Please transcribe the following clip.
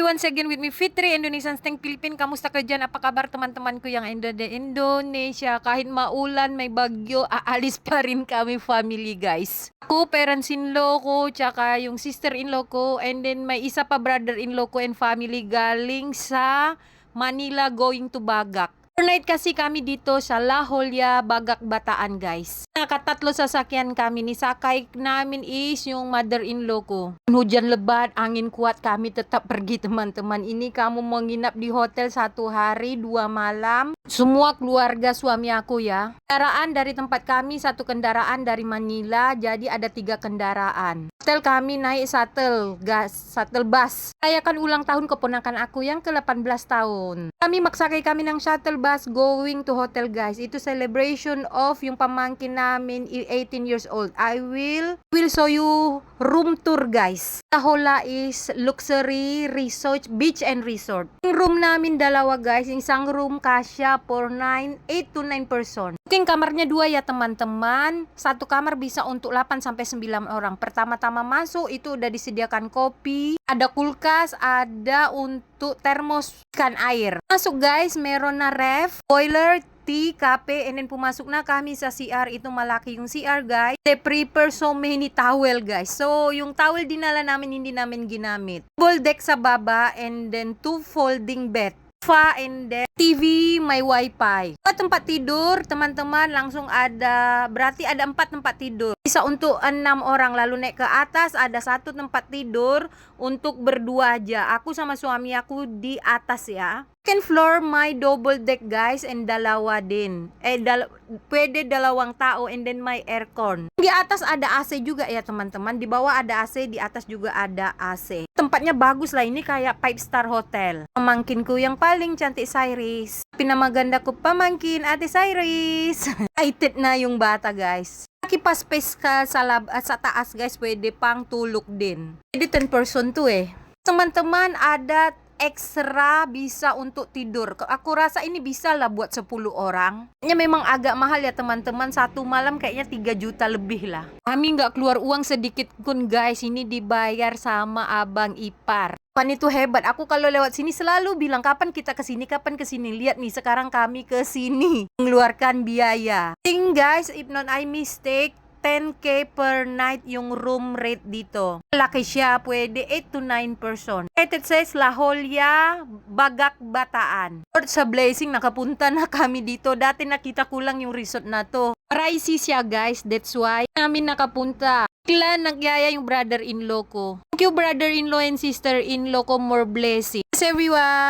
Once again with me, Fitri, Indonesian Steng Philippine. Kamusta ka dyan? Apa kabar teman-teman ko yang Indonesia? Kahit maulan, may bagyo, aalis pa rin kami family, guys. Ako, parents-in-law ko, tsaka yung sister-in-law ko, and then may isa pa brother-in-law ko and family galing sa Manila going to Bagak. Overnight kasi kami dito sa La Jolla, Bagak, Bataan, guys. Nakatatlo sasakyan kami. Nisakay namin is yung mother-in-law ko. Hujan lebat, angin kuat, kami tetap pergi teman-teman. Ini kamu menginap di hotel 1 hari 2 malam. Semua keluarga suami aku ya. Kendaraan dari tempat kami, 1 kendaraan dari Manila. Jadi ada 3 kendaraan. Hotel kami naik shuttle bus. Saya kan ulang tahun keponakan aku yang ke-18 tahun. Kami magsakay kami ng shuttle bus going to hotel, guys. Itu celebration of yung pamangkin namin 18 years old. I will show you room tour, guys. La Jolla is luxury resort, beach and resort. Yung room namin dalawa, guys. Isang room kasya for 8 to 9 person. Mungkin kamarnya 2 ya teman-teman. 1 kamar bisa untuk 8 sampai 9 orang. Pertama-tama masuk itu udah disediakan kopi, ada kulkas, ada untuk termos ikan air. Masuk, guys, meron na ref, boiler, tea, kape, and then pumasok na kami sa CR. Itu malaki yung CR, guys. They prepare so many towel, guys. So, yung towel dinala namin, hindi namin ginamit. Double deck sa baba, and then 2 folding bed. Sofa, and then TV, may wifi. Tempat tidur, teman-teman, langsung ada, berarti ada 4 tempat tidur. Bisa untuk 6 orang, lalu naik ke atas, ada 1 tempat tidur untuk berdua aja. Aku sama suami aku di atas ya. Second floor, may double deck, guys, and dalawa din. Pwede dalawang tao, and then may aircon. Di atas ada AC juga ya teman-teman. Di bawah ada AC, di atas juga ada AC. Tempatnya bagus lah, ini kayak 5-star hotel. Pamangkinku yang paling cantik, Cyrus. Pinamaganda ko pamangkin, Ate Cyrus. Excited na yung bata, guys. Kipas space ka sa taas, guys, pwede pang tulog din. Pwede 10 person to eh. Teman-teman, ada extra bisa untuk tidur. Aku rasa ini bisa lah buat 10 orang. Ya memang agak mahal ya teman-teman. 1 malam kayaknya 3 juta lebih lah. Kami nggak keluar uang sedikit pun, guys. Ini dibayar sama abang ipar. Pan itu hebat. Aku kalau lewat sini selalu bilang kapan kita kesini, kapan kesini. Lihat nih, sekarang kami kesini mengeluarkan biaya. Think, guys, if not I mistake, 10K per night yung room rate dito. Laki siya, pwede 8 to 9 person. It says La Jolla, Bagak, Bataan. Lord sa blessing, nakapunta na kami dito. Dati nakita ko lang yung resort na to. Pricey siya, guys. That's why namin nakapunta. Bigla nagyaya yung brother-in-law ko. Thank you, brother-in-law and sister-in-law ko. More blessing. Yes, everyone.